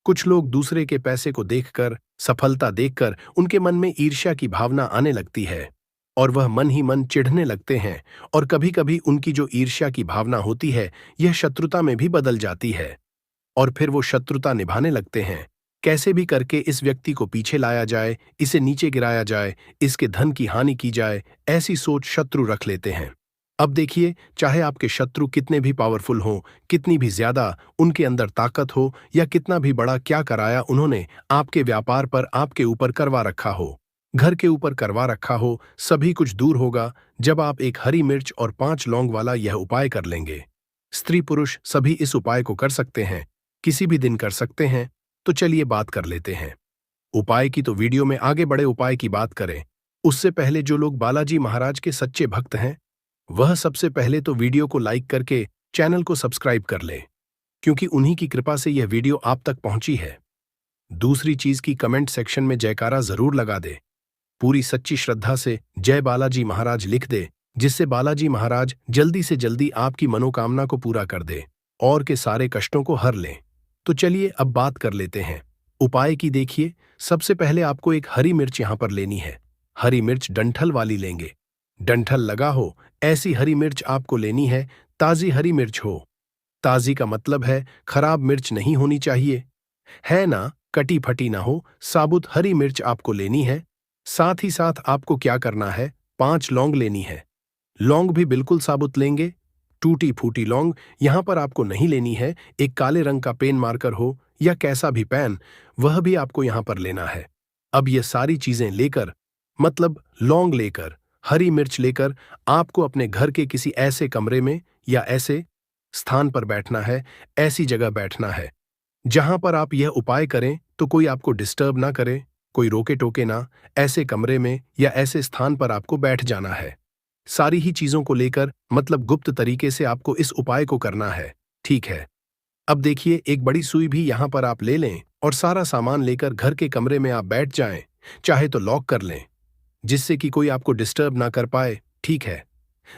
S2: कुछ लोग दूसरे के पैसे को देखकर, सफलता देखकर उनके मन में ईर्ष्या की भावना आने लगती है और वह मन ही मन चिढ़ने लगते हैं, और कभी-कभी उनकी जो ईर्ष्या की भावना होती है, यह शत्रुता में भी बदल जाती है और फिर वो शत्रुता निभाने लगते हैं। कैसे भी करके इस व्यक्ति को पीछे लाया जाए, इसे नीचे गिराया जाए, इसके धन की हानि की जाए, ऐसी सोच शत्रु रख लेते हैं। अब देखिए, चाहे आपके शत्रु कितने भी पावरफुल हों, कितनी भी ज्यादा उनके अंदर ताकत हो, या कितना भी बड़ा क्या कराया उन्होंने आपके व्यापार पर, आपके ऊपर करवा रखा हो, घर के ऊपर करवा रखा हो, सभी कुछ दूर होगा जब आप एक हरी मिर्च और 5 लौंग वाला यह उपाय कर लेंगे। स्त्री पुरुष सभी इस उपाय को कर सकते हैं, किसी भी दिन कर सकते हैं। तो चलिए बात कर लेते हैं उपाय की। तो वीडियो में आगे बड़े उपाय की बात करें, उससे पहले जो लोग बालाजी महाराज के सच्चे भक्त हैं, वह सबसे पहले तो वीडियो को लाइक करके चैनल को सब्सक्राइब कर लें, क्योंकि उन्हीं की कृपा से यह वीडियो आप तक पहुंची है। दूसरी चीज की कमेंट सेक्शन में जयकारा जरूर लगा दे, पूरी सच्ची श्रद्धा से जय बालाजी महाराज लिख दे, जिससे बालाजी महाराज जल्दी से जल्दी आपकी मनोकामना को पूरा कर दे और के सारे कष्टों को हर लें। तो चलिए अब बात कर लेते हैं उपाय की। देखिए, सबसे पहले आपको एक हरी मिर्च यहां पर लेनी है। हरी मिर्च डंठल वाली लेंगे, डंठल लगा हो ऐसी हरी मिर्च आपको लेनी है। ताजी हरी मिर्च हो, ताजी का मतलब है खराब मिर्च नहीं होनी चाहिए, है ना, कटी फटी ना हो, साबुत हरी मिर्च आपको लेनी है। साथ ही साथ आपको क्या करना है, 5 लौंग लेनी है। लौंग भी बिल्कुल साबुत लेंगे, टूटी फूटी लौंग यहां पर आपको नहीं लेनी है। एक काले रंग का पेन मार्कर हो या कैसा भी पेन, वह भी आपको यहां पर लेना है। अब ये सारी चीजें लेकर, मतलब लौंग लेकर, हरी मिर्च लेकर, आपको अपने घर के किसी ऐसे कमरे में या ऐसे स्थान पर बैठना है, ऐसी जगह बैठना है जहां पर आप यह उपाय करें तो कोई आपको डिस्टर्ब ना करे, कोई रोके टोके ना। ऐसे कमरे में या ऐसे स्थान पर आपको बैठ जाना है। सारी ही चीजों को लेकर, मतलब गुप्त तरीके से आपको इस उपाय को करना है। ठीक है। अब देखिए, एक बड़ी सुई भी यहां पर आप ले लें और सारा सामान लेकर घर के कमरे में आप बैठ जाएं। चाहे तो लॉक कर लें, जिससे कि कोई आपको डिस्टर्ब ना कर पाए। ठीक है।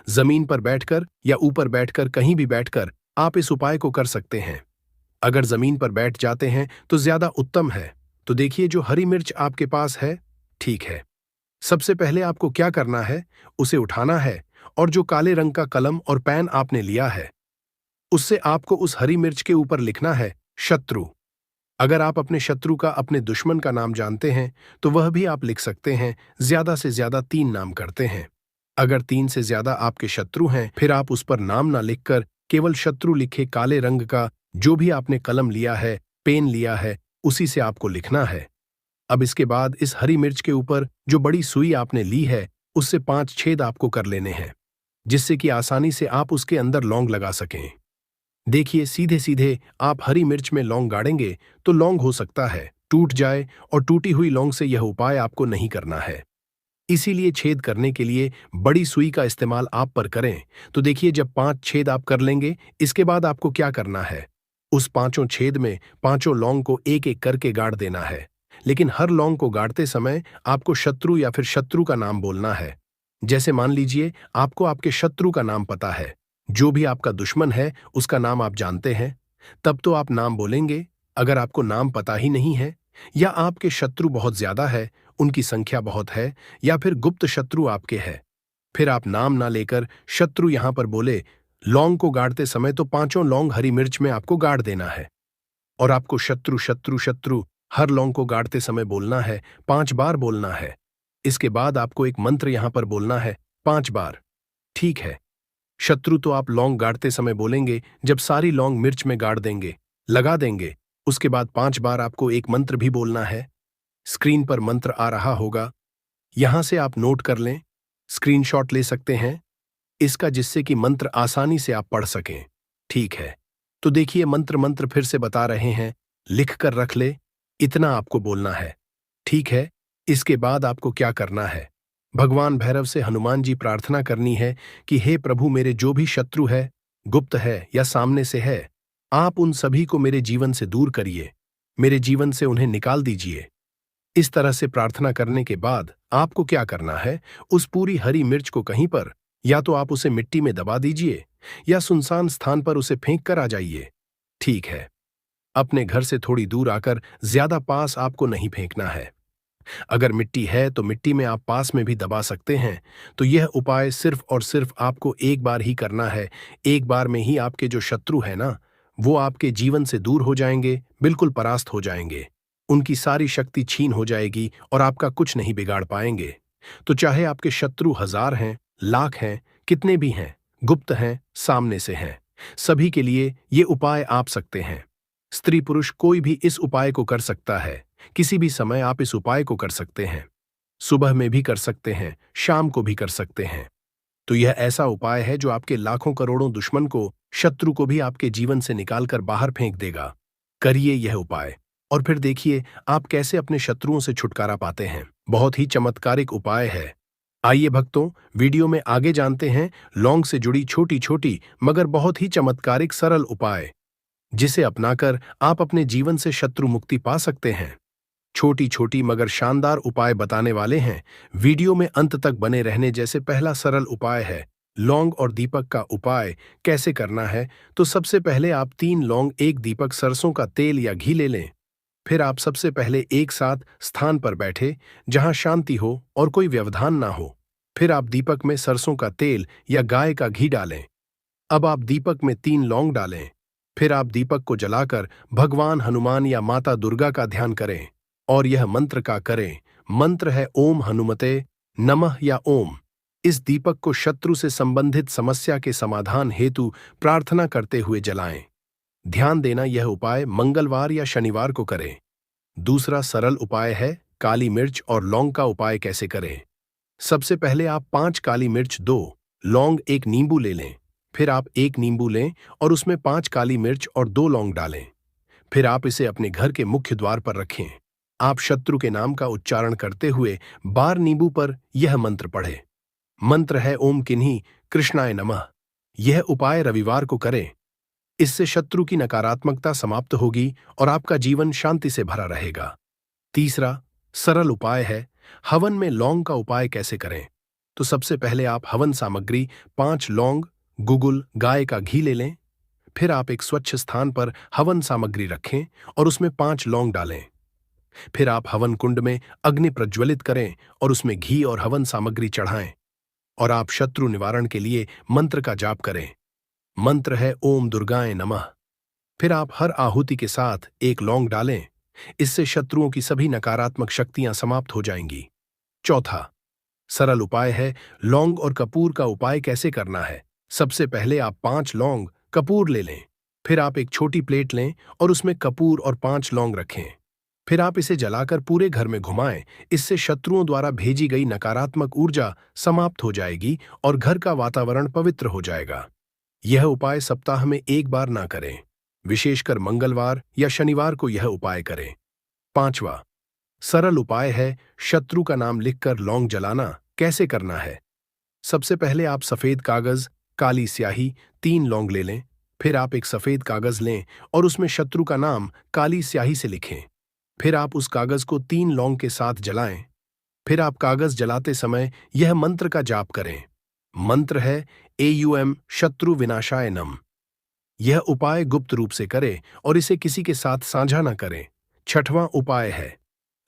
S2: जमीन पर बैठकर या ऊपर बैठकर, कहीं भी बैठकर आप इस उपाय को कर सकते हैं। अगर जमीन पर बैठ जाते हैं तो ज्यादा उत्तम है। तो देखिए, जो हरी मिर्च आपके पास है, ठीक है, सबसे पहले आपको क्या करना है, उसे उठाना है और जो काले रंग का कलम और पेन आपने लिया है, उससे आपको उस हरी मिर्च के ऊपर लिखना है शत्रु। अगर आप अपने शत्रु का, अपने दुश्मन का नाम जानते हैं तो वह भी आप लिख सकते हैं। ज्यादा से ज्यादा 3 नाम करते हैं। अगर 3 से ज्यादा आपके शत्रु हैं, फिर आप उस पर नाम ना लिखकर केवल शत्रु लिखे काले रंग का जो भी आपने कलम लिया है, पेन लिया है, उसी से आपको लिखना है। अब इसके बाद इस हरी मिर्च के ऊपर जो बड़ी सुई आपने ली है, उससे 5 छेद आपको कर लेने हैं, जिससे कि आसानी से आप उसके अंदर लौंग लगा सकें। देखिए, सीधे सीधे आप हरी मिर्च में लौंग गाड़ेंगे तो लौंग हो सकता है टूट जाए, और टूटी हुई लौंग से यह उपाय आपको नहीं करना है। इसीलिए छेद करने के लिए बड़ी सुई का इस्तेमाल आप पर करें। तो देखिए, जब 5 छेद आप कर लेंगे, इसके बाद आपको क्या करना है, उस 5 छेद में 5 लौंग को एक एक करके गाड़ देना है। लेकिन हर लौंग को गाड़ते समय आपको शत्रु या फिर शत्रु का नाम बोलना है। जैसे मान लीजिए, आपको आपके शत्रु का नाम पता है, जो भी आपका दुश्मन है उसका नाम आप जानते हैं, तब तो आप नाम बोलेंगे। अगर आपको नाम पता ही नहीं है, या आपके शत्रु बहुत ज्यादा है, उनकी संख्या बहुत है, या फिर गुप्त शत्रु आपके है, फिर आप नाम ना लेकर शत्रु यहां पर बोले। लौंग को गाड़ते समय तो 5 लौंग हरी मिर्च में आपको गाड़ देना है, और आपको शत्रु शत्रु शत्रु हर लौंग को गाड़ते समय बोलना है, 5 बार बोलना है। इसके बाद आपको एक मंत्र यहां पर बोलना है 5 बार। ठीक है। शत्रु तो आप लौंग गाड़ते समय बोलेंगे, जब सारी लौंग मिर्च में गाड़ देंगे, लगा देंगे, उसके बाद 5 बार आपको एक मंत्र भी बोलना है। स्क्रीन पर मंत्र आ रहा होगा, यहां से आप नोट कर लें, स्क्रीनशॉट ले सकते हैं इसका, जिससे कि मंत्र आसानी से आप पढ़ सकें। ठीक है। तो देखिए, मंत्र फिर से बता रहे हैं, लिख कर रख ले, इतना आपको बोलना है। ठीक है। इसके बाद आपको क्या करना है, भगवान भैरव से हनुमान जी प्रार्थना करनी है कि हे प्रभु, मेरे जो भी शत्रु है, गुप्त है या सामने से है, आप उन सभी को मेरे जीवन से दूर करिए, मेरे जीवन से उन्हें निकाल दीजिए। इस तरह से प्रार्थना करने के बाद आपको क्या करना है, उस पूरी हरी मिर्च को कहीं पर, या तो आप उसे मिट्टी में दबा दीजिए या सुनसान स्थान पर उसे फेंक कर आ जाइए। ठीक है। अपने घर से थोड़ी दूर आकर, ज्यादा पास आपको नहीं फेंकना है। अगर मिट्टी है तो मिट्टी में आप पास में भी दबा सकते हैं। तो यह उपाय सिर्फ और सिर्फ आपको एक बार ही करना है। एक बार में ही आपके जो शत्रु है ना, वो आपके जीवन से दूर हो जाएंगे, बिल्कुल परास्त हो जाएंगे। उनकी सारी शक्ति छीन हो जाएगी और आपका कुछ नहीं बिगाड़ पाएंगे। तो चाहे आपके शत्रु 1000 हैं, लाख हैं, कितने भी हैं, गुप्त हैं, सामने से हैं, सभी के लिए ये उपाय आप सकते हैं। स्त्री पुरुष कोई भी इस उपाय को कर सकता है। किसी भी समय आप इस उपाय को कर सकते हैं। सुबह में भी कर सकते हैं, शाम को भी कर सकते हैं। तो यह ऐसा उपाय है जो आपके लाखों करोड़ों दुश्मन को, शत्रु को भी आपके जीवन से निकालकर बाहर फेंक देगा। करिए यह उपाय और फिर देखिए आप कैसे अपने शत्रुओं से छुटकारा पाते हैं। बहुत ही चमत्कारिक उपाय है। आइए भक्तों, वीडियो में आगे जानते हैं लौंग से जुड़ी छोटी छोटी मगर बहुत ही चमत्कारिक सरल उपाय, जिसे अपनाकर आप अपने जीवन से शत्रु मुक्ति पा सकते हैं। छोटी छोटी मगर शानदार उपाय बताने वाले हैं। वीडियो में अंत तक बने रहने। जैसे पहला सरल उपाय है लौंग और दीपक का उपाय। कैसे करना है, तो सबसे पहले आप 3 लौंग, 1 दीपक, सरसों का तेल या घी ले लें। फिर आप सबसे पहले एक साथ स्थान पर बैठे जहां शांति हो और कोई व्यवधान ना हो। फिर आप दीपक में सरसों का तेल या गाय का घी डालें। अब आप दीपक में 3 लौंग डालें। फिर आप दीपक को जलाकर भगवान हनुमान या माता दुर्गा का ध्यान करें और यह मंत्र का करें। मंत्र है ओम हनुमते नमः या ओम। इस दीपक को शत्रु से संबंधित समस्या के समाधान हेतु प्रार्थना करते हुए जलाएं। ध्यान देना, यह उपाय मंगलवार या शनिवार को करें। दूसरा सरल उपाय है काली मिर्च और लौंग का उपाय कैसे करें। सबसे पहले आप 5 काली मिर्च, 2 लौंग, 1 नींबू ले लें। फिर आप 1 नींबू लें और उसमें 5 काली मिर्च और 2 लौंग डालें। फिर आप इसे अपने घर के मुख्य द्वार पर रखें। आप शत्रु के नाम का उच्चारण करते हुए बार नींबू पर यह मंत्र पढ़ें। मंत्र है ओम किन्हीं कृष्णाय नमः। यह उपाय रविवार को करें। इससे शत्रु की नकारात्मकता समाप्त होगी और आपका जीवन शांति से भरा रहेगा। तीसरा सरल उपाय है हवन में लौंग का उपाय कैसे करें। तो सबसे पहले आप हवन सामग्री 5 लौंग, गुगुल, गाय का घी ले लें। फिर आप एक स्वच्छ स्थान पर हवन सामग्री रखें और उसमें 5 लौंग डालें। फिर आप हवन कुंड में अग्नि प्रज्वलित करें और उसमें घी और हवन सामग्री चढ़ाएं और आप शत्रु निवारण के लिए मंत्र का जाप करें। मंत्र है ओम दुर्गाय नमः। फिर आप हर आहुति के साथ एक लौंग डालें। इससे शत्रुओं की सभी नकारात्मक शक्तियां समाप्त हो जाएंगी। चौथा सरल उपाय है लौंग और कपूर का उपाय कैसे करना है। सबसे पहले आप 5 लौंग कपूर ले लें। फिर आप एक छोटी प्लेट लें और उसमें कपूर और 5 लौंग रखें। फिर आप इसे जलाकर पूरे घर में घुमाएं। इससे शत्रुओं द्वारा भेजी गई नकारात्मक ऊर्जा समाप्त हो जाएगी और घर का वातावरण पवित्र हो जाएगा। यह उपाय सप्ताह में एक बार ना करें, विशेषकर मंगलवार या शनिवार को यह उपाय करें। पांचवा सरल उपाय है शत्रु का नाम लिखकर लौंग जलाना कैसे करना है। सबसे पहले आप सफेद कागज, काली स्याही, 3 लौंग ले लें। फिर आप एक सफेद कागज लें और उसमें शत्रु का नाम काली स्याही से लिखें। फिर आप उस कागज को 3 लौंग के साथ जलाएं। फिर आप कागज जलाते समय यह मंत्र का जाप करें। मंत्र है एयूएम शत्रु विनाशाय नम। यह उपाय गुप्त रूप से करें और इसे किसी के साथ साझा न करें। छठवां उपाय है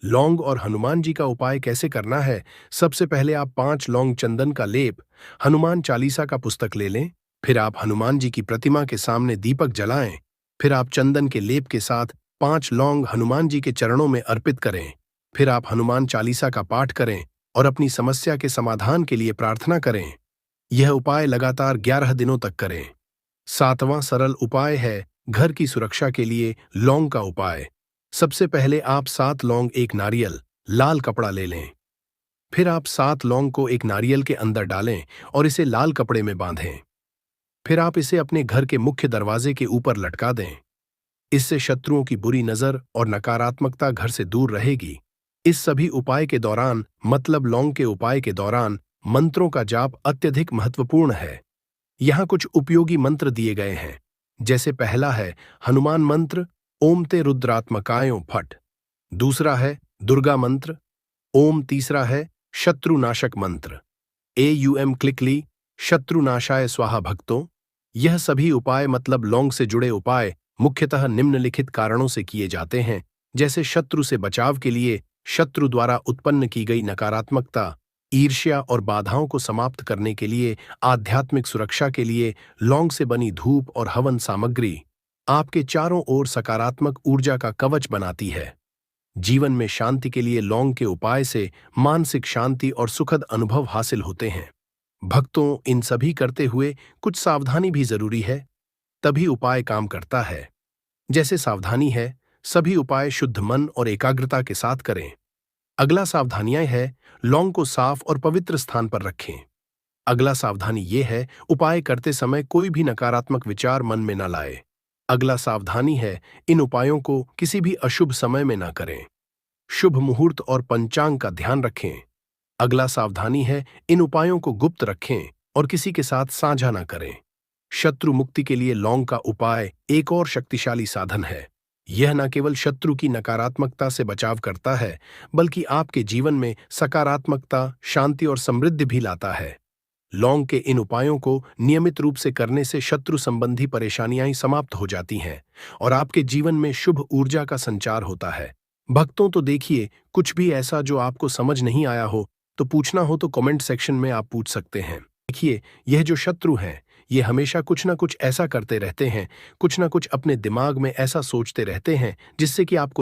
S2: लौंग और हनुमान जी का उपाय कैसे करना है। सबसे पहले आप 5 लौंग चंदन का लेप, हनुमान चालीसा का पुस्तक ले लें। फिर आप हनुमान जी की प्रतिमा के सामने दीपक जलाएं। फिर आप चंदन के लेप के साथ 5 लौंग हनुमान जी के चरणों में अर्पित करें। फिर आप हनुमान चालीसा का पाठ करें और अपनी समस्या के समाधान के लिए प्रार्थना करें। यह उपाय लगातार 11 दिनों तक करें। 7वां सरल उपाय है घर की सुरक्षा के लिए लौंग का उपाय। सबसे पहले आप 7 लौंग, एक नारियल, लाल कपड़ा ले लें। फिर आप 7 लौंग को एक नारियल के अंदर डालें और इसे लाल कपड़े में बांधें। फिर आप इसे अपने घर के मुख्य दरवाजे के ऊपर लटका दें। इससे शत्रुओं की बुरी नजर और नकारात्मकता घर से दूर रहेगी। इस सभी उपाय के दौरान, मतलब लौंग के उपाय के दौरान, मंत्रों का जाप अत्यधिक महत्वपूर्ण है। यहाँ कुछ उपयोगी मंत्र दिए गए हैं, जैसे पहला है हनुमान मंत्र ओम ते रुद्रात्मकायों फट। दूसरा है दुर्गा मंत्र ओम। तीसरा है शत्रुनाशक मंत्र एयूएम क्लिकली शत्रुनाशाय स्वाहा भक्तों। यह सभी उपाय, मतलब लौंग से जुड़े उपाय, मुख्यतः निम्नलिखित कारणों से किए जाते हैं, जैसे शत्रु से बचाव के लिए, शत्रु द्वारा उत्पन्न की गई नकारात्मकता, ईर्ष्या और बाधाओं को समाप्त करने के लिए, आध्यात्मिक सुरक्षा के लिए। लौंग से बनी धूप और हवन सामग्री आपके चारों ओर सकारात्मक ऊर्जा का कवच बनाती है। जीवन में शांति के लिए लौंग के उपाय से मानसिक शांति और सुखद अनुभव हासिल होते हैं। भक्तों, इन सभी करते हुए कुछ सावधानी भी जरूरी है, तभी उपाय काम करता है। जैसे सावधानी है, सभी उपाय शुद्ध मन और एकाग्रता के साथ करें। अगला सावधानियां है लौंग को साफ और पवित्र स्थान पर रखें। अगला सावधानी ये है उपाय करते समय कोई भी नकारात्मक विचार मन में न लाए। अगला सावधानी है इन उपायों को किसी भी अशुभ समय में न करें। शुभ मुहूर्त और पंचांग का ध्यान रखें। अगला सावधानी है इन उपायों को गुप्त रखें और किसी के साथ साझा न करें। शत्रु मुक्ति के लिए लौंग का उपाय एक और शक्तिशाली साधन है। यह न केवल शत्रु की नकारात्मकता से बचाव करता है, बल्कि आपके जीवन में सकारात्मकता, शांति और समृद्धि भी लाता है। लौंग के इन उपायों को नियमित रूप से करने से शत्रु संबंधी परेशानियां समाप्त हो जाती हैं और आपके जीवन में शुभ ऊर्जा का संचार होता है। भक्तों, तो देखिए, कुछ भी ऐसा जो आपको समझ नहीं आया हो तो पूछना हो तो कमेंट सेक्शन में आप पूछ सकते हैं। देखिए, यह जो शत्रु हैं, ये हमेशा कुछ ना कुछ ऐसा करते रहते हैं, कुछ ना कुछ अपने दिमाग में ऐसा सोचते रहते हैं जिससे कि आपको